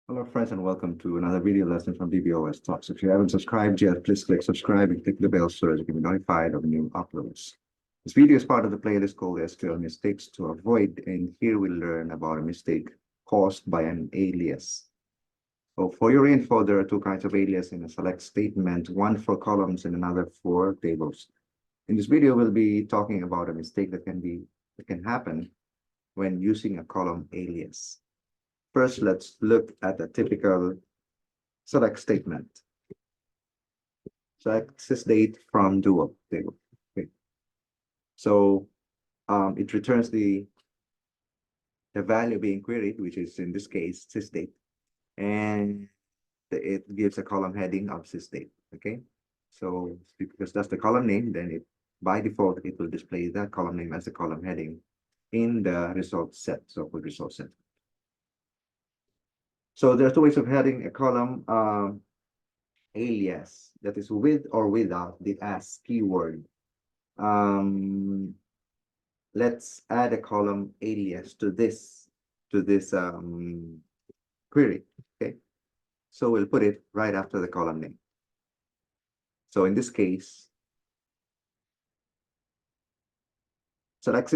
Hello, friends, and welcome to another video lesson from BBOS Talks. If you haven't subscribed yet, please click subscribe and click the bell so that you can be notified of new uploads. This video is part of the playlist called SQL Mistakes to Avoid, and here we'll learn about a mistake caused by an alias. So for your info, there are two kinds of alias in a select statement, one for columns and another for tables. In this video, we'll be talking about a mistake that can happen when using a column alias. First, let's look at a typical select statement. Select sysdate from dual table. Okay. So it returns the value being queried, which is in this case sysdate, and it gives a column heading of sysdate. Okay. So because that's the column name, then it by default it will display that column name as the column heading in the result set. So for result set. So there are two ways of heading a column alias, that is with or without the as keyword. Let's add a column alias to this query. Okay, so we'll put it right after the column name. So in this case, select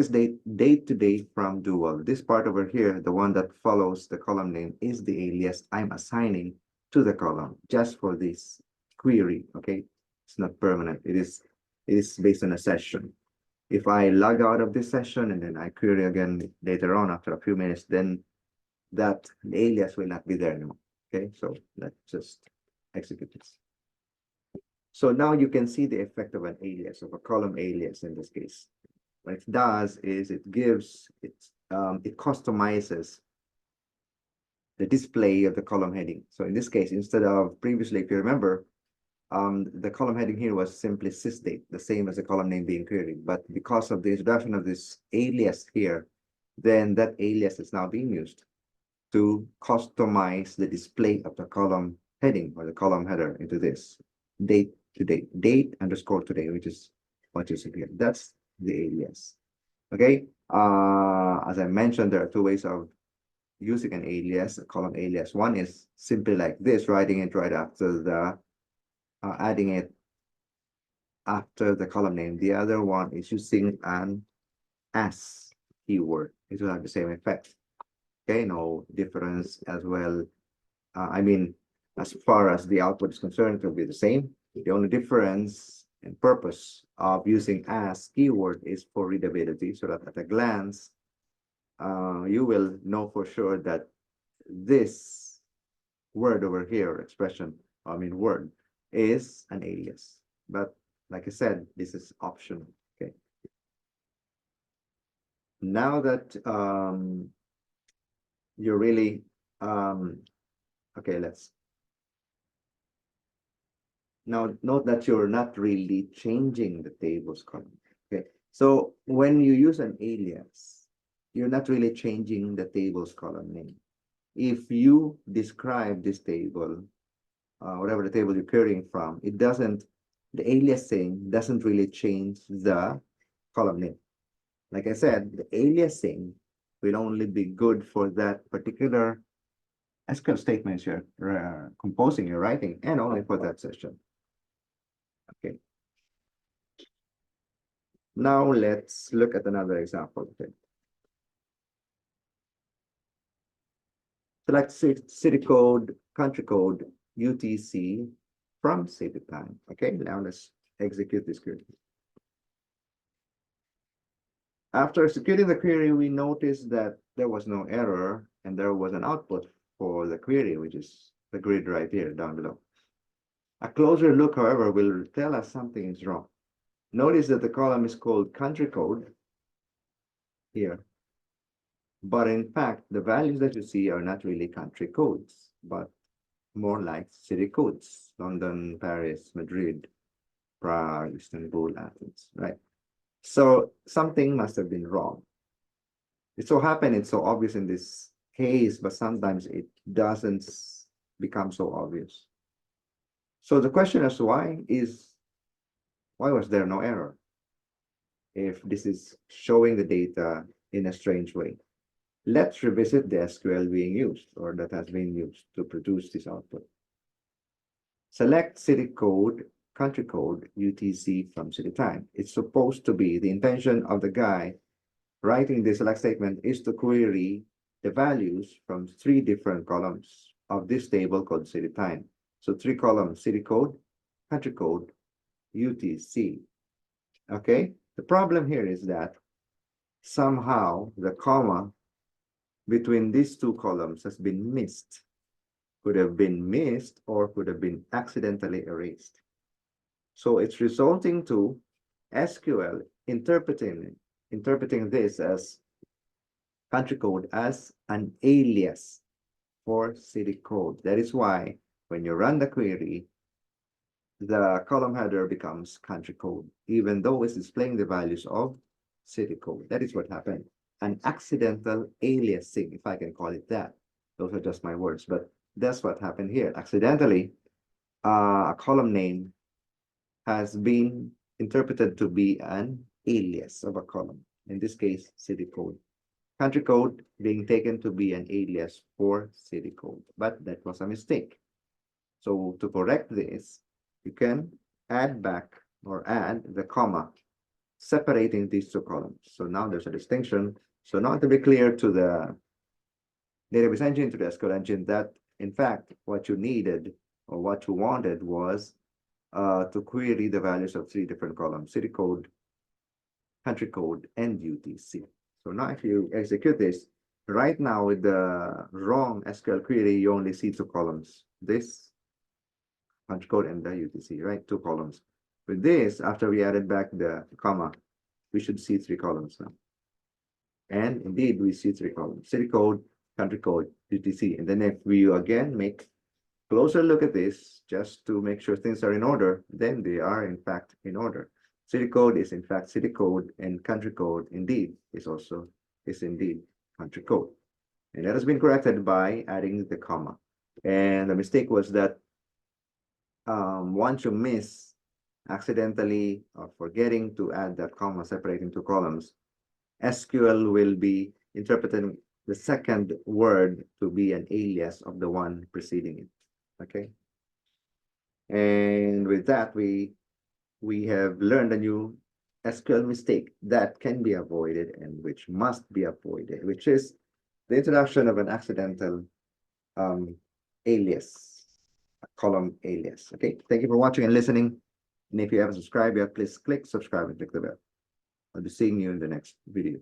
date to date from dual. This part over here, the one that follows the column name, is the alias I'm assigning to the column just for this query. Okay, it's not permanent. It is based on a session. If I log out of this session and then I query again later on after a few minutes, then that alias will not be there anymore. Okay, so let's just execute this. So now you can see the effect of an alias, of a column alias in this case. What it does is it customizes the display of the column heading. So in this case, instead of previously, if you remember, the column heading here was simply sysdate, the same as the column name being queried. But because of the introduction of this alias here, then that alias is now being used to customize the display of the column heading or the column header into this date underscore today, which is what you see here. That's the alias. Okay. As I mentioned, there are two ways of using an alias, a column alias. One is simply like this, writing it right after the adding it after the column name. The other one is using an as keyword. It will have the same effect. Okay, no difference as well. I mean, as far as the output is concerned, it will be the same. The only difference and purpose of using as keyword is for readability, so that at a glance, you will know for sure that this word over here, expression, word, is an alias. But like I said, this is optional. Okay. Now that you're really okay, let's now note that you're not really changing the tables column. Okay, so when you use an alias, you're not really changing the tables column name. If you describe this table, whatever the table you're querying from, it doesn't, the aliasing doesn't really change the column name. Like I said, the aliasing will only be good for that particular SQL statements you're composing, you're writing, and only for that session. Okay. Now let's look at another example. Okay. Select city code, country code, UTC from city time. Okay, now let's execute this query. After executing the query, we noticed that there was no error and there was an output for the query, which is the grid right here down below. A closer look, however, will tell us something is wrong. Notice that the column is called country code here. But in fact, the values that you see are not really country codes, but more like city codes: London, Paris, Madrid, Prague, Istanbul, Athens, right? So something must have been wrong. It so happened it's so obvious in this case, but sometimes it doesn't become so obvious. So the question is why was there no error if this is showing the data in a strange way? Let's revisit the SQL being used or that has been used to produce this output. Select city code, country code, UTC from city type. It's supposed to be the intention of the guy writing the select statement is to query the values from three different columns of this table called city type. So three columns, city code, country code, UTC. Okay, the problem here is that somehow the comma between these two columns has been missed. Could have been missed or could have been accidentally erased. So it's resulting to SQL interpreting this as country code as an alias for city code. That is why when you run the query, the column header becomes country code, even though it's displaying the values of city code. That is what happened. An accidental aliasing, if I can call it that. Those are just my words, but that's what happened here. Accidentally, a column name has been interpreted to be an alias of a column. In this case, city code. Country code being taken to be an alias for city code, but that was a mistake. So to correct this, you can add back or add the comma separating these two columns. So now there's a distinction. So now to be clear to the database engine, to the SQL engine, that in fact, what you needed or what you wanted was to query the values of three different columns, city code, country code, and UTC. So now if you execute this, right now with the wrong SQL query, you only see two columns, this country code and the UTC, right? Two columns. With this, after we added back the comma, we should see three columns now. And indeed, we see three columns, city code, country code, UTC. And then if we again make closer look at this, just to make sure things are in order, then they are in fact in order. City code is in fact city code, and country code indeed is indeed country code. And that has been corrected by adding the comma. And the mistake was that once you miss accidentally or forgetting to add that comma separating two columns, SQL will be interpreting the second word to be an alias of the one preceding it. Okay. And with that, we have learned a new SQL mistake that can be avoided and which must be avoided, which is the introduction of an accidental alias, a column alias. Okay, thank you for watching and listening. And if you haven't subscribed yet, please click subscribe and click the bell. I'll be seeing you in the next video.